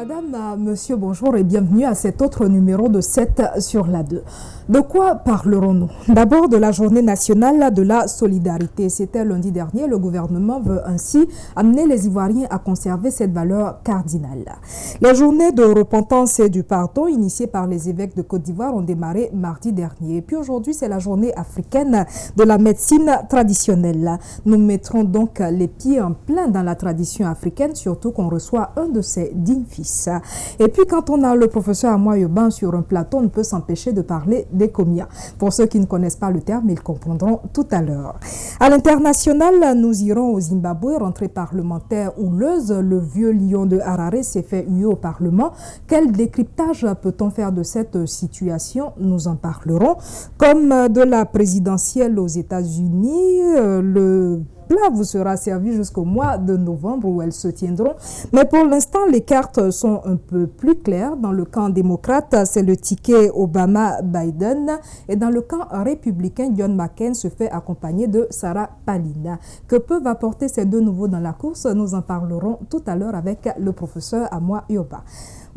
Madame, monsieur, bonjour et bienvenue à cet autre numéro de 7 sur la 2. De quoi parlerons-nous? D'abord de la journée nationale de la solidarité. C'était lundi dernier. Le gouvernement veut ainsi amener les Ivoiriens à conserver cette valeur cardinale. Les journées de repentance et du pardon initiées par les évêques de Côte d'Ivoire ont démarré mardi dernier. Et puis aujourd'hui, c'est la journée africaine de la médecine traditionnelle. Nous mettrons donc les pieds en plein dans la tradition africaine, surtout qu'on reçoit un de ses dignes fils. Et puis quand on a le professeur Amoa Yoban sur un plateau, on ne peut s'empêcher de parler des Komia. Pour ceux qui ne connaissent pas le terme, ils comprendront tout à l'heure. À l'international, nous irons au Zimbabwe, rentrée parlementaire houleuse. Le vieux lion de Harare s'est fait huer au Parlement. Quel décryptage peut-on faire de cette situation? Nous en parlerons. Comme de la présidentielle aux États-Unis, le plat vous sera servi jusqu'au mois de novembre où elles se tiendront. Mais pour l'instant, les cartes sont un peu plus claires. Dans le camp démocrate, c'est le ticket Obama-Biden. Et dans le camp républicain, John McCain se fait accompagner de Sarah Palin. Que peuvent apporter ces deux nouveaux dans la course? Nous en parlerons tout à l'heure avec le professeur Amoa Yoban.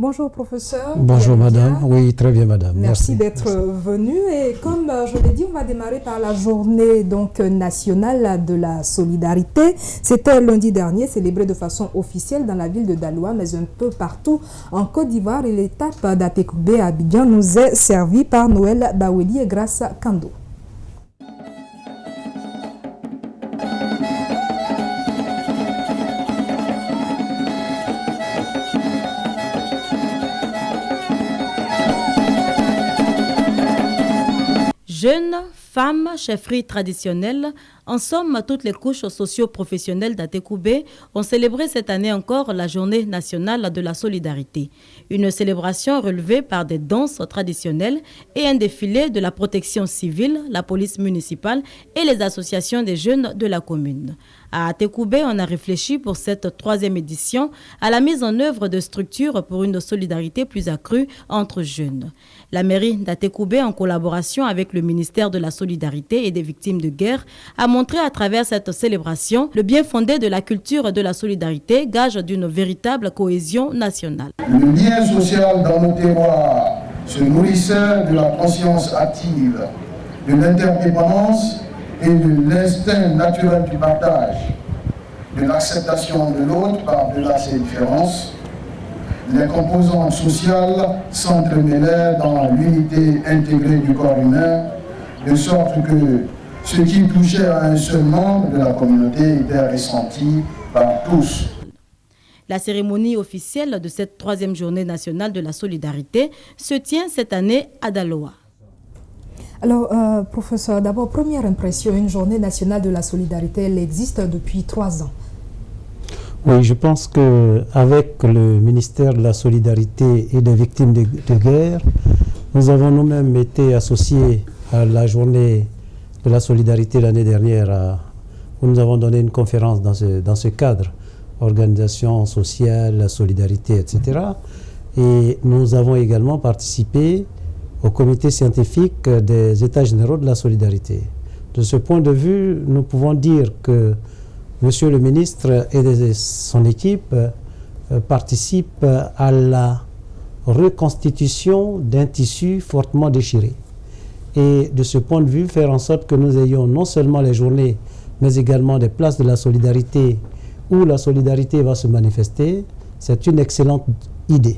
Bonjour professeur. Bonjour madame. Oui, très bien madame. Merci d'être venu. Et comme je l'ai dit, on va démarrer par la journée donc nationale de la solidarité. C'était lundi dernier, célébré de façon officielle dans la ville de Daloa, mais un peu partout en Côte d'Ivoire. Et l'étape d'Atekoubé à Abidjan nous est servie par Noël Baweli et Grace Kando. Jeunes, femmes, chefferies traditionnelles, en somme, toutes les couches socio-professionnelles d'Atekoubé ont célébré cette année encore la journée nationale de la solidarité. Une célébration relevée par des danses traditionnelles et un défilé de la protection civile, la police municipale et les associations des jeunes de la commune. À Atekoubé, on a réfléchi pour cette troisième édition à la mise en œuvre de structures pour une solidarité plus accrue entre jeunes. La mairie d'Atekoubé, en collaboration avec le ministère de la Solidarité et des Victimes de guerre, a montré à travers cette célébration le bien fondé de la culture de la solidarité, gage d'une véritable cohésion nationale. Le lien social dans nos terroirs se nourrissait de la conscience active, de l'interdépendance et de l'instinct naturel du partage, de l'acceptation de l'autre par-delà ses différences. Les composantes sociales s'entremêlaient dans l'unité intégrée du corps humain, de sorte que ce qui touchait à un seul membre de la communauté était ressenti par tous. La cérémonie officielle de cette troisième journée nationale de la solidarité se tient cette année à Daloa. Alors, professeur, d'abord, première impression, une journée nationale de la solidarité, elle existe depuis 3 ans. Oui, je pense qu'avec le ministère de la Solidarité et des Victimes de guerre, nous avons nous-mêmes été associés à la journée de la solidarité l'année dernière, où nous avons donné une conférence dans ce cadre, organisation sociale, la solidarité, etc. Et nous avons également participé au comité scientifique des États généraux de la solidarité. De ce point de vue, nous pouvons dire que Monsieur le ministre et son équipe participent à la reconstitution d'un tissu fortement déchiré. Et de ce point de vue, faire en sorte que nous ayons non seulement les journées, mais également des places de la solidarité où la solidarité va se manifester, c'est une excellente idée.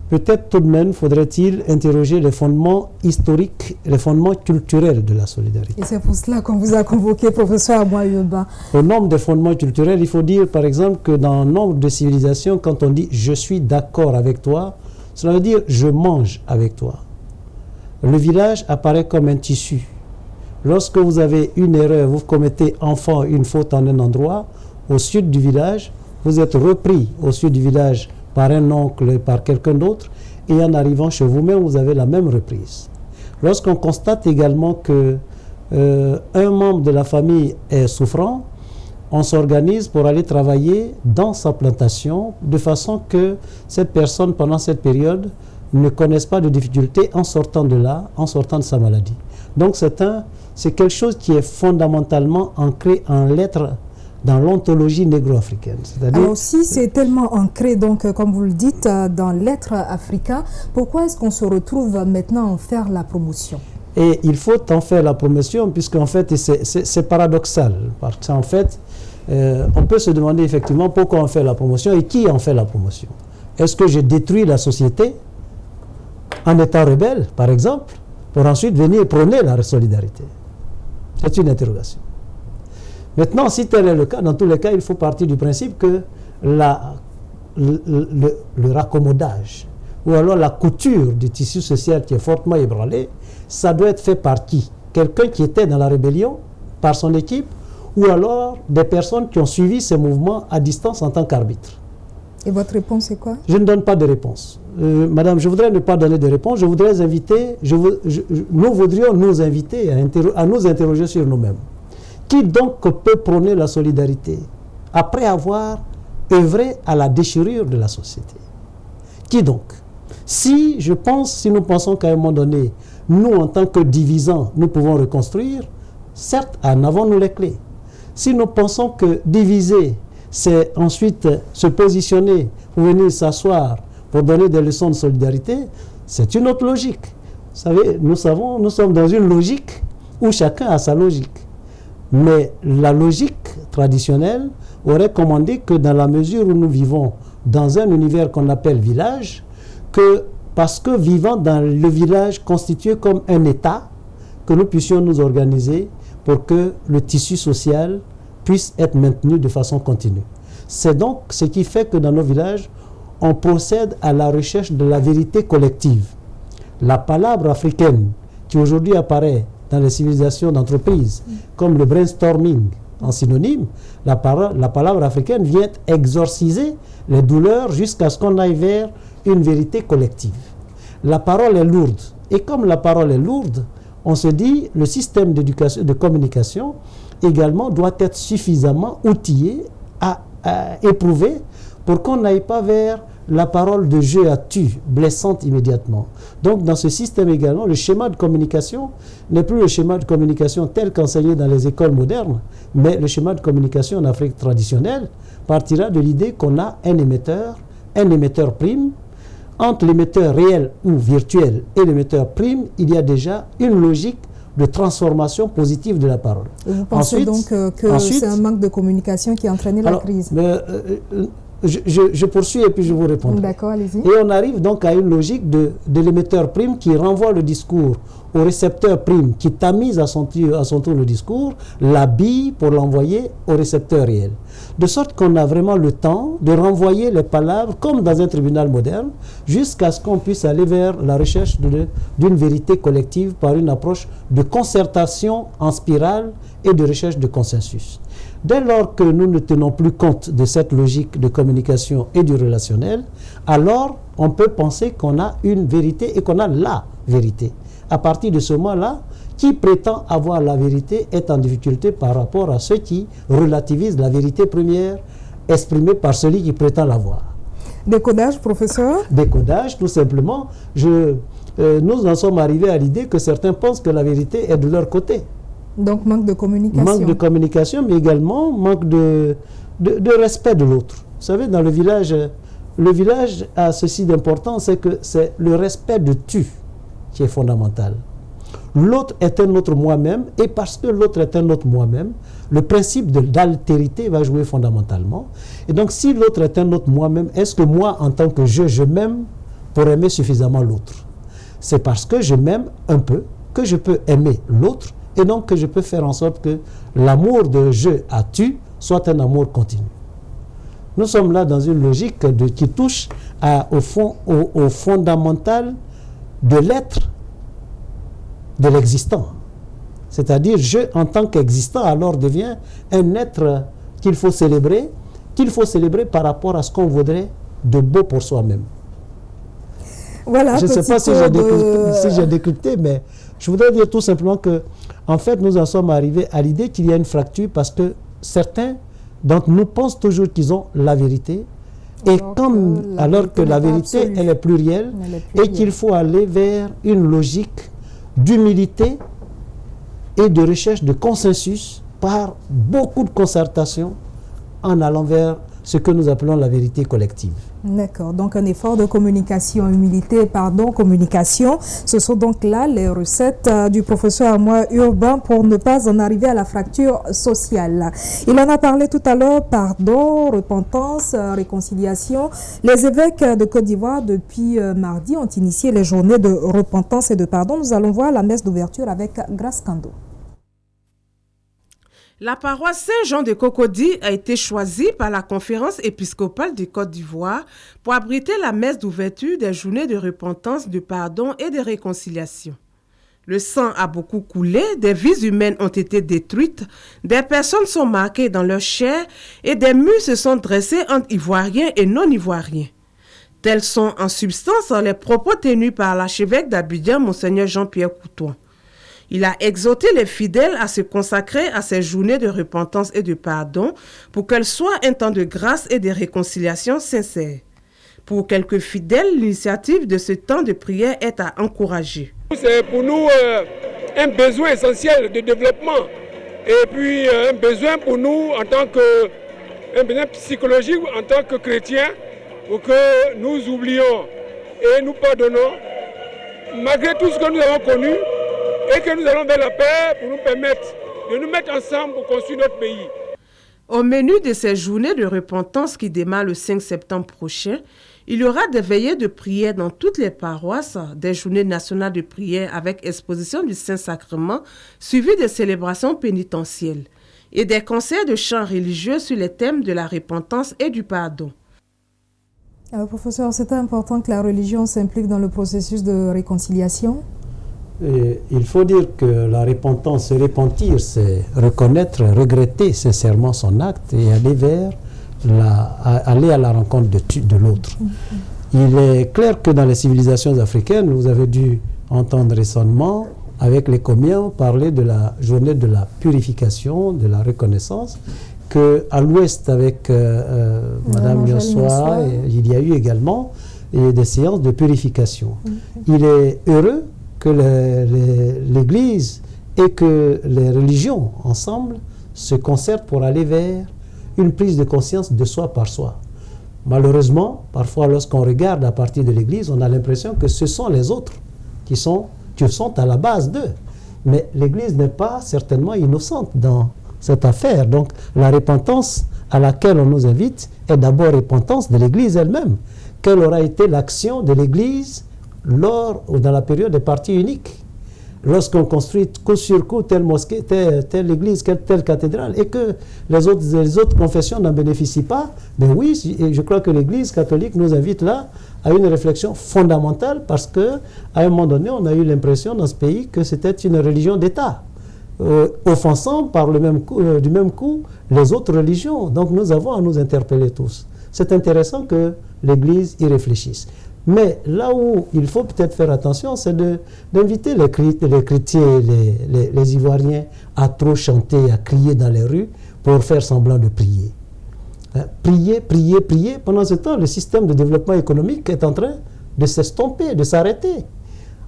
Peut-être tout de même faudrait-il interroger les fondements historiques, les fondements culturels de la solidarité. Et c'est pour cela qu'on vous a convoqué, professeur Amoa Yoban. Au nombre des fondements culturels, il faut dire par exemple que dans nombre de civilisations, quand on dit « je suis d'accord avec toi », cela veut dire « je mange avec toi ». Le village apparaît comme un tissu. Lorsque vous avez une erreur, vous commettez enfant une faute en un endroit, au sud du village, vous êtes repris au sud du village par un oncle, par quelqu'un d'autre, et en arrivant chez vous-même, vous avez la même reprise. Lorsqu'on constate également que un membre de la famille est souffrant, on s'organise pour aller travailler dans sa plantation, de façon que cette personne, pendant cette période, ne connaisse pas de difficultés en sortant de là, en sortant de sa maladie. Donc c'est quelque chose qui est fondamentalement ancré en l'être dans l'ontologie négro-africaine. Alors si c'est tellement ancré, donc comme vous le dites, dans l'être africain, pourquoi est-ce qu'on se retrouve maintenant à en faire la promotion? Et il faut en faire la promotion, puisqu'en fait, c'est paradoxal. Parce qu'en fait, on peut se demander effectivement pourquoi on fait la promotion et qui en fait la promotion. Est-ce que je détruis la société en étant rebelle, par exemple, pour ensuite venir prôner la solidarité? C'est une interrogation. Maintenant, si tel est le cas, dans tous les cas, il faut partir du principe que le raccommodage ou alors la couture du tissu social qui est fortement ébranlé, ça doit être fait par qui? Quelqu'un qui était dans la rébellion, par son équipe, ou alors des personnes qui ont suivi ces mouvements à distance en tant qu'arbitre. Et votre réponse est quoi? Je ne donne pas de réponse. Madame, je voudrais ne pas donner de réponse. Je voudrais inviter, nous voudrions nous inviter à nous interroger sur nous-mêmes. Qui donc peut prôner la solidarité après avoir œuvré à la déchirure de la société? Qui donc? Si nous pensons qu'à un moment donné, nous, en tant que divisants, nous pouvons reconstruire, certes, en avons-nous les clés. Si nous pensons que diviser, c'est ensuite se positionner pour venir s'asseoir, pour donner des leçons de solidarité, c'est une autre logique. Vous savez, nous sommes dans une logique où chacun a sa logique. Mais la logique traditionnelle aurait commandé que dans la mesure où nous vivons dans un univers qu'on appelle village, que parce que vivant dans le village constitué comme un État, que nous puissions nous organiser pour que le tissu social puisse être maintenu de façon continue. C'est donc ce qui fait que dans nos villages, on procède à la recherche de la vérité collective. La palabre africaine qui aujourd'hui apparaît dans les civilisations d'entreprise, comme le brainstorming en synonyme, la palabre africaine vient exorciser les douleurs jusqu'à ce qu'on aille vers une vérité collective. La parole est lourde. Et comme la parole est lourde, on se dit le système d'éducation, de communication également doit être suffisamment outillé, éprouvé, pour qu'on n'aille pas vers la parole de jeu à tu, blessante immédiatement. Donc dans ce système également, le schéma de communication n'est plus le schéma de communication tel qu'enseigné dans les écoles modernes, mais le schéma de communication en Afrique traditionnelle partira de l'idée qu'on a un émetteur prime. Entre l'émetteur réel ou virtuel et l'émetteur prime, il y a déjà une logique de transformation positive de la parole. Vous pensez donc que c'est un manque de communication qui a entraîné la crise? Je poursuis et puis je vous réponds. D'accord, allez-y. Et on arrive donc à une logique de l'émetteur prime qui renvoie le discours au récepteur prime qui tamise à son tour le discours, l'habille pour l'envoyer au récepteur réel. De sorte qu'on a vraiment le temps de renvoyer les palabres comme dans un tribunal moderne jusqu'à ce qu'on puisse aller vers la recherche d'une vérité collective par une approche de concertation en spirale et de recherche de consensus. Dès lors que nous ne tenons plus compte de cette logique de communication et du relationnel, alors on peut penser qu'on a une vérité et qu'on a la vérité. À partir de ce moment-là, qui prétend avoir la vérité est en difficulté par rapport à ceux qui relativisent la vérité première exprimée par celui qui prétend l'avoir. Décodage, professeur? Décodage, tout simplement. Nous en sommes arrivés à l'idée que certains pensent que la vérité est de leur côté. Donc manque de communication. Manque de communication, mais également manque de respect de l'autre. Vous savez, dans le village a ceci d'important, c'est que c'est le respect de tu qui est fondamental. L'autre est un autre moi-même, et parce que l'autre est un autre moi-même, le principe d'altérité va jouer fondamentalement. Et donc, si l'autre est un autre moi-même, est-ce que moi, en tant que je m'aime pour aimer suffisamment l'autre? C'est parce que je m'aime un peu que je peux aimer l'autre, et donc que je peux faire en sorte que l'amour de je à tu soit un amour continu. Nous sommes là dans une logique qui touche au fondamental de l'être, de l'existant. C'est-à-dire, je, en tant qu'existant, alors devient un être qu'il faut célébrer par rapport à ce qu'on voudrait de beau pour soi-même. Voilà, je ne sais pas si j'ai décrypté, mais je voudrais dire tout simplement que, en fait, nous en sommes arrivés à l'idée qu'il y a une fracture parce que certains d'entre nous pensent toujours qu'ils ont la vérité, alors que la vérité, elle est plurielle, et qu'il faut aller vers une logique d'humilité et de recherche de consensus par beaucoup de concertation en allant vers ce que nous appelons la vérité collective. D'accord, donc un effort de communication, humilité, pardon, communication. Ce sont donc là les recettes du professeur Amoy Urbain pour ne pas en arriver à la fracture sociale. Il en a parlé tout à l'heure, pardon, repentance, réconciliation. Les évêques de Côte d'Ivoire, depuis mardi, ont initié les journées de repentance et de pardon. Nous allons voir la messe d'ouverture avec Grace Kando. La paroisse Saint-Jean de Cocody a été choisie par la conférence épiscopale de Côte d'Ivoire pour abriter la messe d'ouverture des journées de repentance, de pardon et de réconciliation. Le sang a beaucoup coulé, des vies humaines ont été détruites, des personnes sont marquées dans leur chair et des murs se sont dressés entre Ivoiriens et non-Ivoiriens. Tels sont en substance les propos tenus par l'archevêque d'Abidjan, Monseigneur Jean-Pierre Coutoin. Il a exhorté les fidèles à se consacrer à ces journées de repentance et de pardon pour qu'elles soient un temps de grâce et de réconciliation sincère. Pour quelques fidèles, l'initiative de ce temps de prière est à encourager. C'est pour nous un besoin essentiel de développement et puis un besoin pour nous en tant que un besoin psychologique en tant que chrétiens pour que nous oublions et nous pardonnons malgré tout ce que nous avons connu. Et que nous allons vers la paix pour nous permettre de nous mettre ensemble pour construire notre pays. Au menu de ces journées de repentance qui démarrent le 5 septembre prochain, il y aura des veillées de prière dans toutes les paroisses, des journées nationales de prière avec exposition du Saint-Sacrement, suivies de célébrations pénitentielles, et des concerts de chants religieux sur les thèmes de la repentance et du pardon. Professeur, c'est important que la religion s'implique dans le processus de réconciliation? Et il faut dire que la repentance, se repentir, c'est reconnaître, regretter sincèrement son acte et aller à la rencontre de l'autre. Il est clair que dans les civilisations africaines, vous avez dû entendre récemment, avec les Comiens, parler de la journée de la purification, de la reconnaissance, qu'à l'ouest, avec Madame Yossoa, il y a eu également des séances de purification. Il est heureux que l'Église et que les religions ensemble se concertent pour aller vers une prise de conscience de soi par soi. Malheureusement, parfois lorsqu'on regarde à partir de l'Église, on a l'impression que ce sont les autres qui sont à la base d'eux. Mais l'Église n'est pas certainement innocente dans cette affaire. Donc la repentance à laquelle on nous invite est d'abord repentance de l'Église elle-même. Quelle aura été l'action de l'Église lors ou dans la période des partis uniques, lorsqu'on construit coup sur coup telle mosquée, telle église, telle cathédrale, et que les autres confessions n'en bénéficient pas, ben oui, je crois que l'Église catholique nous invite là à une réflexion fondamentale, parce que à un moment donné, on a eu l'impression dans ce pays que c'était une religion d'État, offensant par du même coup les autres religions. Donc nous avons à nous interpeller tous. C'est intéressant que l'Église y réfléchisse. Mais là où il faut peut-être faire attention, c'est d'inviter les chrétiens et les Ivoiriens à trop chanter, à crier dans les rues pour faire semblant de prier. Prier, prier, prier. Pendant ce temps, le système de développement économique est en train de s'estomper, de s'arrêter.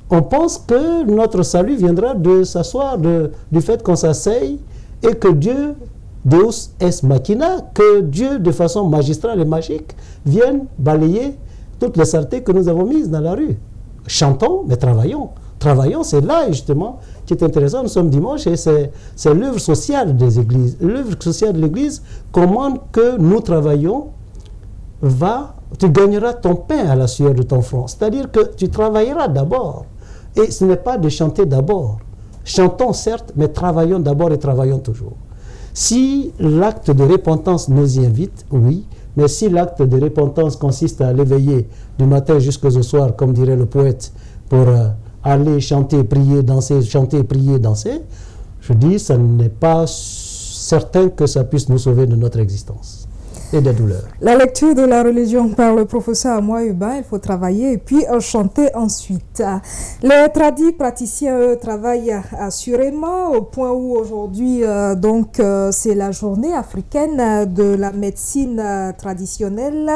On pense que notre salut viendra de s'asseoir, du fait qu'on s'asseye et que Dieu, Deus est machina, que Dieu, de façon magistrale et magique, vienne balayer toutes les saletés que nous avons mises dans la rue. Chantons, mais travaillons. Travaillons, c'est là justement qui est intéressant. Nous sommes dimanche et c'est l'œuvre sociale des églises. L'œuvre sociale de l'église commande que nous travaillons. Tu gagneras ton pain à la sueur de ton front. C'est-à-dire que tu travailleras d'abord. Et ce n'est pas de chanter d'abord. Chantons certes, mais travaillons d'abord et travaillons toujours. Si l'acte de repentance nous y invite, oui. Mais si l'acte de repentance consiste à l'éveiller du matin jusqu'au soir, comme dirait le poète, pour aller chanter, prier, danser, chanter, prier, danser, je dis, ça n'est pas certain que ça puisse nous sauver de notre existence et des douleurs. La lecture de la religion par le professeur Amoy Urbain, il faut travailler et puis chanter ensuite. Les tradis praticiens, eux, travaillent assurément au point où aujourd'hui, c'est la journée africaine de la médecine traditionnelle.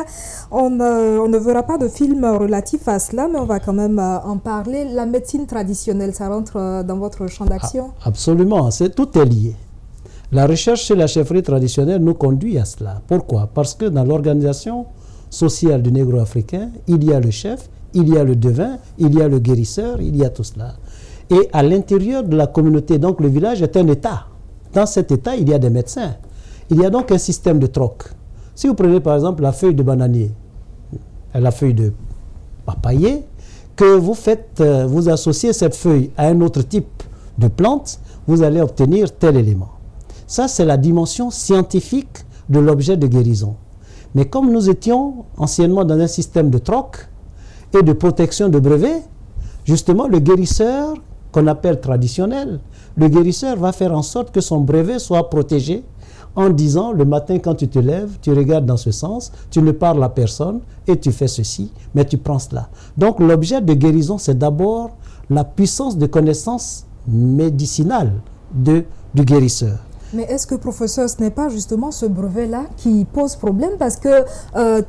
On ne verra pas de film relatif à cela, mais on va quand même en parler. La médecine traditionnelle, ça rentre dans votre champ d'action? Absolument, tout est lié. La recherche chez la chefferie traditionnelle nous conduit à cela. Pourquoi? Parce que dans l'organisation sociale du négro-africain, il y a le chef, il y a le devin, il y a le guérisseur, il y a tout cela. Et à l'intérieur de la communauté, donc le village est un État. Dans cet État, il y a des médecins. Il y a donc un système de troc. Si vous prenez par exemple la feuille de bananier, la feuille de papayer, que vous faites, vous associez cette feuille à un autre type de plante, vous allez obtenir tel élément. Ça, c'est la dimension scientifique de l'objet de guérison. Mais comme nous étions anciennement dans un système de troc et de protection de brevets, justement, le guérisseur, qu'on appelle traditionnel, le guérisseur va faire en sorte que son brevet soit protégé en disant, le matin quand tu te lèves, tu regardes dans ce sens, tu ne parles à personne et tu fais ceci, mais tu prends cela. Donc l'objet de guérison, c'est d'abord la puissance de connaissance médicinale du guérisseur. Mais est-ce que, professeur, ce n'est pas justement ce brevet-là qui pose problème parce que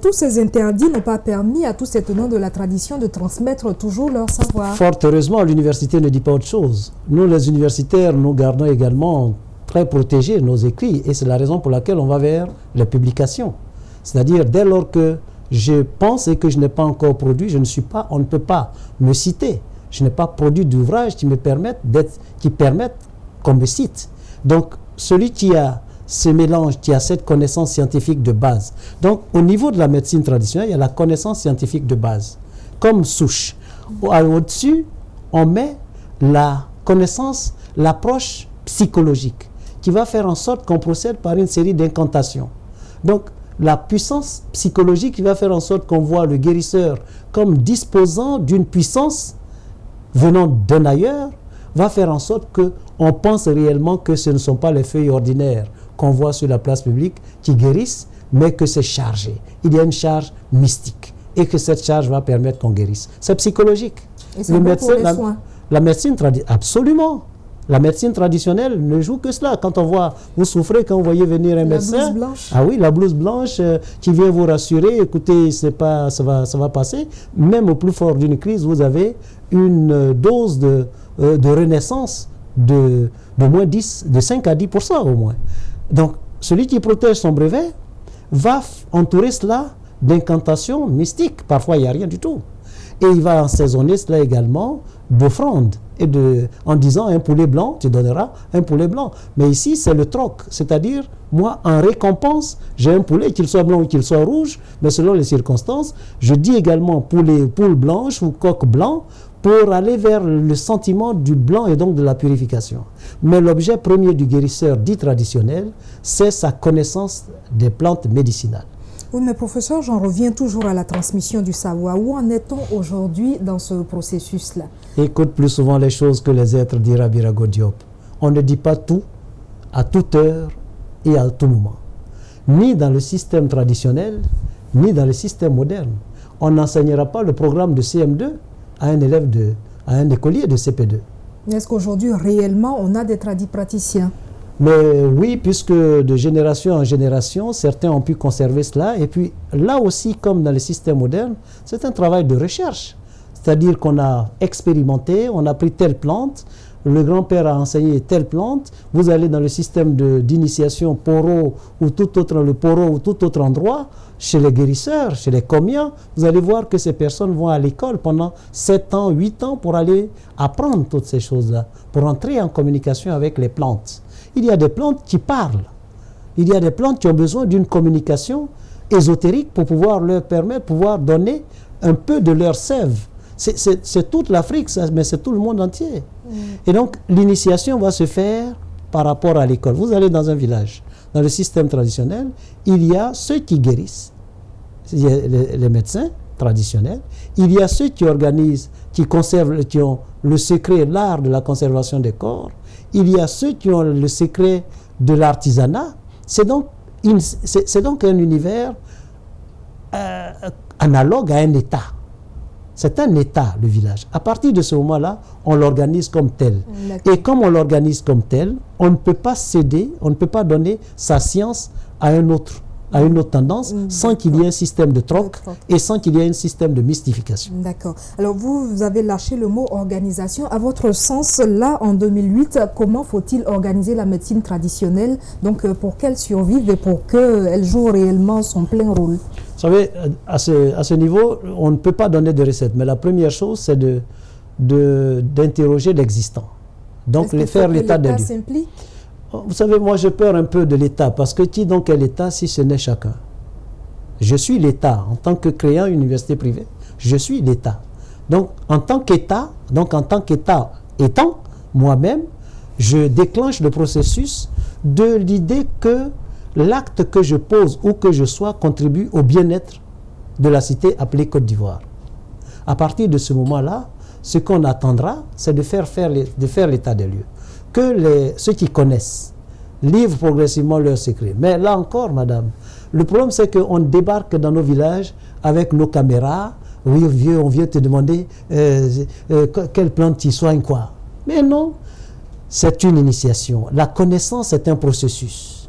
tous ces interdits n'ont pas permis à tous ces tenants de la tradition de transmettre toujours leur savoir? Fort heureusement, l'université ne dit pas autre chose. Nous, les universitaires, nous gardons également très protégés nos écrits et c'est la raison pour laquelle on va vers les publications. C'est-à-dire, dès lors que je pense et que je n'ai pas encore produit, on ne peut pas me citer. Je n'ai pas produit d'ouvrages qui permettent qu'on me cite. Donc, celui qui a ce mélange, qui a cette connaissance scientifique de base. Donc, au niveau de la médecine traditionnelle, il y a la connaissance scientifique de base, comme souche. Au-dessus, on met la connaissance, l'approche psychologique, qui va faire en sorte qu'on procède par une série d'incantations. Donc, la puissance psychologique qui va faire en sorte qu'on voit le guérisseur comme disposant d'une puissance venant d'un ailleurs, va faire en sorte qu'on pense réellement que ce ne sont pas les feuilles ordinaires qu'on voit sur la place publique qui guérissent, mais que c'est chargé. Il y a une charge mystique et que cette charge va permettre qu'on guérisse. C'est psychologique. Et c'est bon pour les soins. La médecine traditionnelle, absolument. La médecine traditionnelle ne joue que cela. Quand on voit, vous souffrez quand vous voyez venir un médecin. La blouse blanche. Ah oui, la blouse blanche qui vient vous rassurer. Écoutez, ça va passer. Même au plus fort d'une crise, vous avez une dose de renaissance de moins 10, de 5 à 10% au moins. Donc, celui qui protège son brevet va entourer cela d'incantations mystiques. Parfois, il n'y a rien du tout. Et il va assaisonner cela également d'offrandes. En disant un poulet blanc, tu donneras un poulet blanc. Mais ici, c'est le troc. C'est-à-dire, moi, en récompense, j'ai un poulet, qu'il soit blanc ou qu'il soit rouge, mais selon les circonstances, je dis également poule blanche ou coq blanc pour aller vers le sentiment du blanc et donc de la purification. Mais l'objet premier du guérisseur dit traditionnel, c'est sa connaissance des plantes médicinales. Oui, mais professeur, j'en reviens toujours à la transmission du savoir. Où en est-on aujourd'hui dans ce processus-là? Écoute plus souvent les choses que les êtres, dira Birago Diop. On ne dit pas tout, à toute heure et à tout moment. Ni dans le système traditionnel, ni dans le système moderne. On n'enseignera pas le programme de CM2 à un élève à un écolier de CP2. Est-ce qu'aujourd'hui, réellement, on a des praticiens? Mais oui, puisque de génération en génération, certains ont pu conserver cela. Et puis là aussi, comme dans le système moderne, c'est un travail de recherche. C'est-à-dire qu'on a expérimenté, on a pris telle plante, le grand-père a enseigné telle plante, vous allez dans le système d'initiation Poro ou tout autre endroit, chez les guérisseurs, chez les comiens, vous allez voir que ces personnes vont à l'école pendant 7 ans, 8 ans pour aller apprendre toutes ces choses-là, pour entrer en communication avec les plantes. Il y a des plantes qui parlent. Il y a des plantes qui ont besoin d'une communication ésotérique pour pouvoir leur permettre, pouvoir donner un peu de leur sève. C'est toute l'Afrique, mais c'est tout le monde entier. Et donc, l'initiation va se faire par rapport à l'école. Vous allez dans un village, dans le système traditionnel, il y a ceux qui guérissent, il y a les médecins traditionnels, il y a ceux qui organisent, qui ont le secret, l'art de la conservation des corps, il y a ceux qui ont le secret de l'artisanat. C'est donc un univers analogue à un État. C'est un État, le village. À partir de ce moment-là, on l'organise comme tel. Et comme on l'organise comme tel, on ne peut pas céder, on ne peut pas donner sa science à un autre à une autre tendance sans qu'il y ait un système de troc et sans qu'il y ait un système de mystification. D'accord. Alors vous avez lâché le mot organisation. À votre sens, là, en 2008, comment faut-il organiser la médecine traditionnelle donc pour qu'elle survive et pour qu'elle joue réellement son plein rôle? Vous savez, à ce niveau, on ne peut pas donner de recette. Mais la première chose, c'est d'interroger l'existant. Donc, faire l'état des lieux. Vous savez, moi, j'ai peur un peu de l'État. Parce que qui donc est l'État si ce n'est chacun? Je suis l'État. En tant que créant une université privée, je suis l'État. Donc, en tant qu'État étant moi-même, je déclenche le processus de l'idée que l'acte que je pose ou que je sois contribue au bien-être de la cité appelée Côte d'Ivoire. À partir de ce moment-là, ce qu'on attendra, c'est de faire l'état des lieux. Que ceux qui connaissent livrent progressivement leurs secrets. Mais là encore, madame, le problème c'est qu'on débarque dans nos villages avec nos caméras. Oui, vieux, on vient te demander quelle plante tu soignes quoi. Mais non, c'est une initiation. La connaissance est un processus.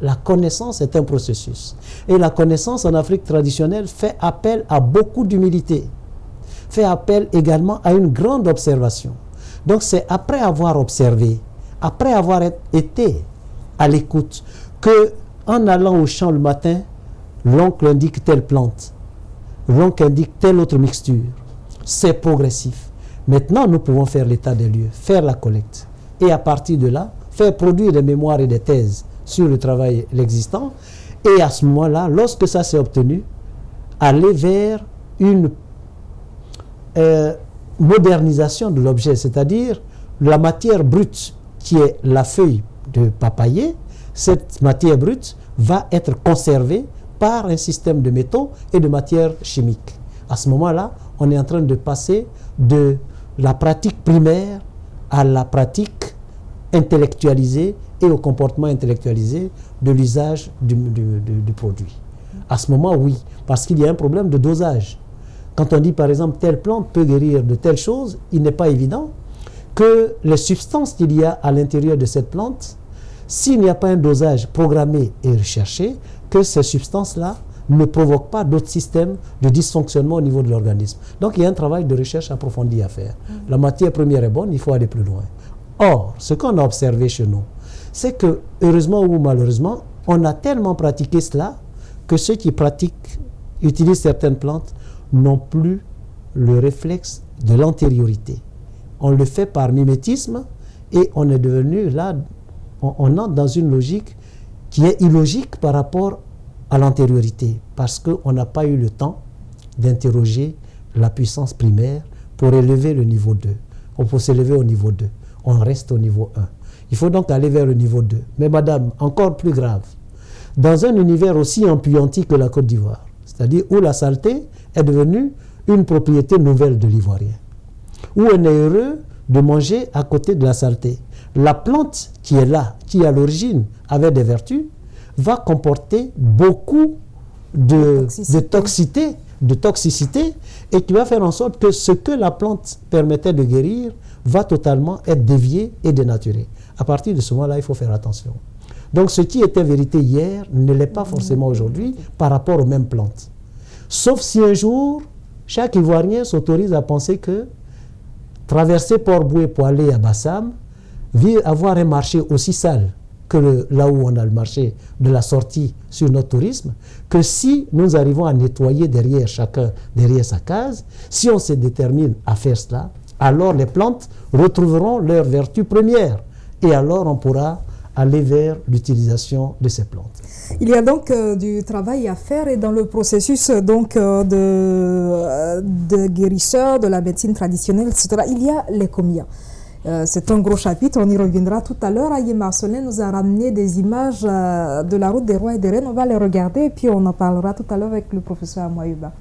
La connaissance est un processus. Et la connaissance en Afrique traditionnelle fait appel à beaucoup d'humilité. Fait appel également à une grande observation. Donc c'est après avoir observé, après avoir été à l'écoute, que en allant au champ le matin, l'oncle indique telle plante, l'oncle indique telle autre mixture. C'est progressif. Maintenant, nous pouvons faire l'état des lieux, faire la collecte. Et à partir de là, faire produire des mémoires et des thèses sur le travail existant. Et à ce moment-là, lorsque ça s'est obtenu, aller vers une modernisation de l'objet, c'est-à-dire la matière brute qui est la feuille de papayer. Cette matière brute va être conservée par un système de métaux et de matières chimiques. À ce moment-là, on est en train de passer de la pratique primaire à la pratique intellectualisée et au comportement intellectualisé de l'usage du produit. À ce moment, oui, parce qu'il y a un problème de dosage. Quand on dit par exemple telle plante peut guérir de telle chose, il n'est pas évident que les substances qu'il y a à l'intérieur de cette plante, s'il n'y a pas un dosage programmé et recherché, que ces substances-là ne provoquent pas d'autres systèmes de dysfonctionnement au niveau de l'organisme. Donc il y a un travail de recherche approfondi à faire. La matière première est bonne, il faut aller plus loin. Or, ce qu'on a observé chez nous, c'est que, heureusement ou malheureusement, on a tellement pratiqué cela que ceux qui utilisent certaines plantes n'ont plus le réflexe de l'antériorité. On le fait par mimétisme et on est devenu là, on entre dans une logique qui est illogique par rapport à l'antériorité, parce qu'on n'a pas eu le temps d'interroger la puissance primaire pour élever le niveau 2. On peut s'élever au niveau 2. On reste au niveau 1. Il faut donc aller vers le niveau 2. Mais madame, encore plus grave, dans un univers aussi empuanti que la Côte d'Ivoire, c'est-à-dire où la saleté est devenue une propriété nouvelle de l'Ivoirien, où on est heureux de manger à côté de la saleté. La plante qui est là, qui à l'origine avait des vertus, va comporter beaucoup de toxicité et qui va faire en sorte que ce que la plante permettait de guérir va totalement être dévié et dénaturé. À partir de ce moment-là, il faut faire attention. Donc ce qui était vérité hier ne l'est pas forcément aujourd'hui par rapport aux mêmes plantes. Sauf si un jour, chaque Ivoirien s'autorise à penser que traverser Port-Boué pour aller à Bassam, avoir un marché aussi sale que là où on a le marché de la sortie sur notre tourisme, que si nous arrivons à nettoyer chacun derrière sa case, si on se détermine à faire cela, alors les plantes retrouveront leur vertu première et alors on pourra aller vers l'utilisation de ces plantes. Il y a donc du travail à faire et dans le processus donc de guérisseur, de la médecine traditionnelle, etc., il y a les comias. C'est un gros chapitre, on y reviendra tout à l'heure. Aïe Marcelin nous a ramené des images de la route des rois et des reines. On va les regarder et puis on en parlera tout à l'heure avec le professeur Amoyuba.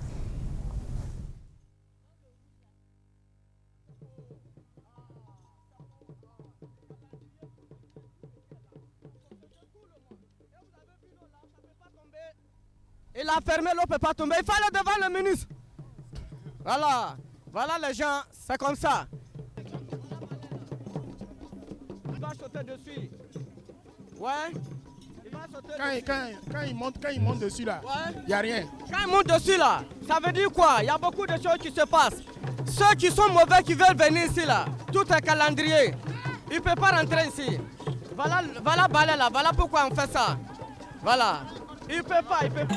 Il a fermé, l'eau ne peut pas tomber. Il fallait devant le ministre. Voilà les gens, c'est comme ça. Il va sauter dessus. Ouais, il Quand il monte dessus là, il n'y a rien. Quand il monte dessus là, ça veut dire quoi? Il y a beaucoup de choses qui se passent. Ceux qui sont mauvais qui veulent venir ici là, tout est calendrier. Ils ne peuvent pas rentrer ici. Voilà balai là, voilà pourquoi on fait ça. Voilà. Ils ne peuvent pas, ils peuvent pas.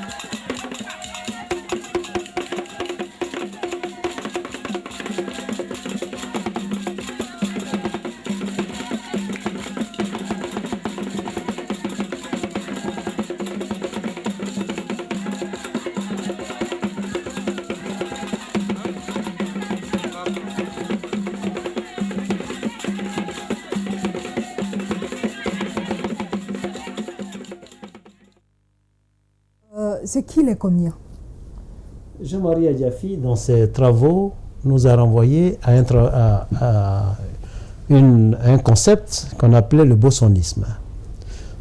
C'est qui les Komiens? Jean-Marie Adjafi, dans ses travaux, nous a renvoyé à un concept qu'on appelait le bossonisme.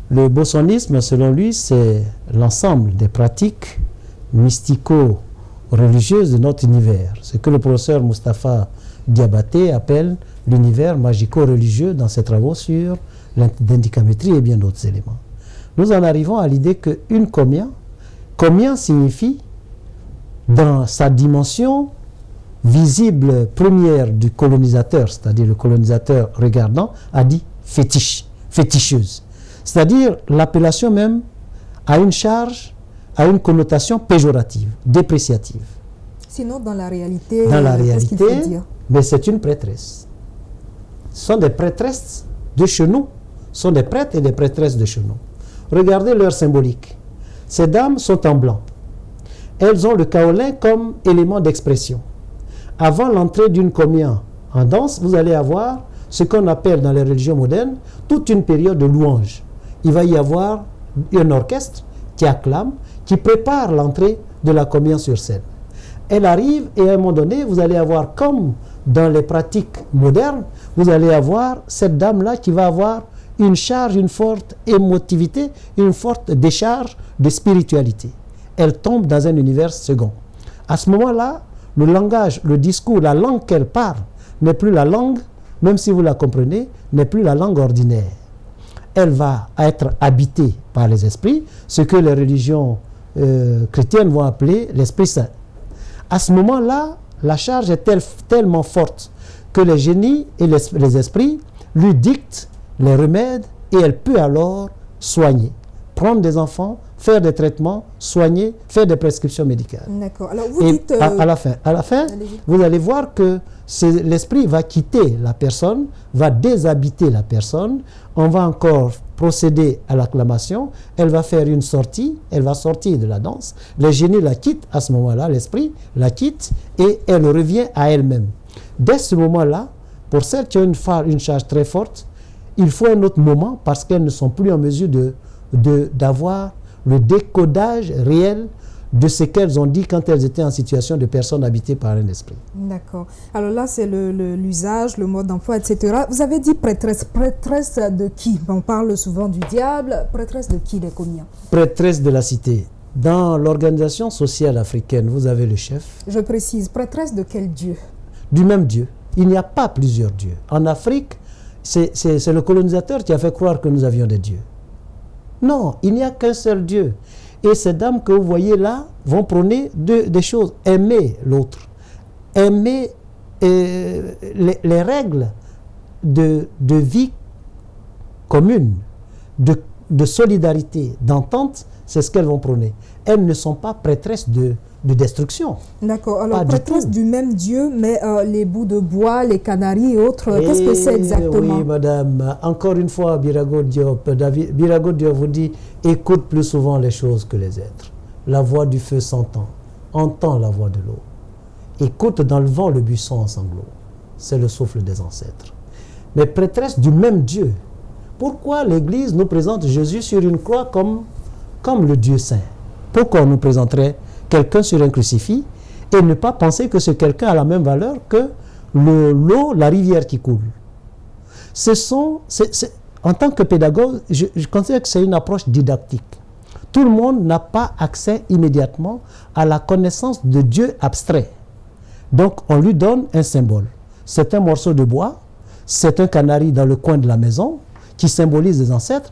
Le bossonisme, selon lui, c'est l'ensemble des pratiques mystico-religieuses de notre univers. Ce que le professeur Moustapha Diabaté appelle l'univers magico-religieux dans ses travaux sur l'indicamétrie et bien d'autres éléments. Nous en arrivons à l'idée qu'une Komia signifie, dans sa dimension visible première du colonisateur, c'est-à-dire le colonisateur regardant, a dit fétiche, féticheuse. C'est-à-dire l'appellation même a une charge, a une connotation péjorative, dépréciative. Sinon, dans la réalité, qu'est-ce qu'il faut dire? Mais c'est une prêtresse. Ce sont des prêtresses de chez nous. Ce sont des prêtres et des prêtresses de chez nous. Regardez leur symbolique. Ces dames sont en blanc. Elles ont le kaolin comme élément d'expression. Avant l'entrée d'une Komia en danse, vous allez avoir ce qu'on appelle dans les religions modernes toute une période de louange. Il va y avoir un orchestre qui acclame, qui prépare l'entrée de la Komia sur scène. Elle arrive et à un moment donné, vous allez avoir, comme dans les pratiques modernes, vous allez avoir cette dame-là qui va avoir une charge, une forte émotivité, une forte décharge de spiritualité. Elle tombe dans un univers second. À ce moment-là, le langage, le discours, la langue qu'elle parle n'est plus la langue, même si vous la comprenez, n'est plus la langue ordinaire. Elle va être habitée par les esprits, ce que les religions chrétiennes vont appeler l'Esprit Saint. À ce moment-là, la charge est tellement forte que les génies et les esprits lui dictent les remèdes et elle peut alors soigner, prendre des enfants, faire des traitements, soigner, faire des prescriptions médicales. D'accord. Alors vous dites... À la fin, vous allez voir que l'esprit va quitter la personne, va déshabiter la personne, on va encore procéder à l'acclamation, elle va faire une sortie, elle va sortir de la danse, les génies la quittent à ce moment-là, l'esprit la quitte et elle revient à elle-même. Dès ce moment-là, pour celles qui ont une charge très forte, il faut un autre moment parce qu'elles ne sont plus en mesure d'avoir le décodage réel de ce qu'elles ont dit quand elles étaient en situation de personnes habitées par un esprit. D'accord. Alors là, c'est l'usage, le mode d'emploi, etc. Vous avez dit prêtresse. Prêtresse de qui? On parle souvent du diable. Prêtresse de qui, les Komiens? Prêtresse de la cité. Dans l'organisation sociale africaine, vous avez le chef. Je précise, prêtresse de quel dieu? Du même Dieu. Il n'y a pas plusieurs dieux. En Afrique, c'est le colonisateur qui a fait croire que nous avions des dieux. Non, il n'y a qu'un seul Dieu. Et ces dames que vous voyez là vont prôner des choses. Aimer l'autre. Aimer les règles de vie commune, de solidarité, d'entente, c'est ce qu'elles vont prôner. Elles ne sont pas prêtresses de destruction. D'accord. Alors, prêtresse du même Dieu, mais les bouts de bois, les canaries et autres, qu'est-ce que c'est exactement? Oui, madame. Encore une fois, Birago Diop vous dit, écoute plus souvent les choses que les êtres. La voix du feu s'entend. Entends la voix de l'eau. Écoute dans le vent le buisson en sanglots. C'est le souffle des ancêtres. Mais prêtresse du même Dieu. Pourquoi l'Église nous présente Jésus sur une croix comme le Dieu saint? Pourquoi on nous présenterait quelqu'un sur un crucifix et ne pas penser que ce quelqu'un a la même valeur que l'eau, la rivière qui coule? En tant que pédagogue, je considère que c'est une approche didactique. Tout le monde n'a pas accès immédiatement à la connaissance de Dieu abstrait. Donc, on lui donne un symbole. C'est un morceau de bois, c'est un canari dans le coin de la maison qui symbolise les ancêtres.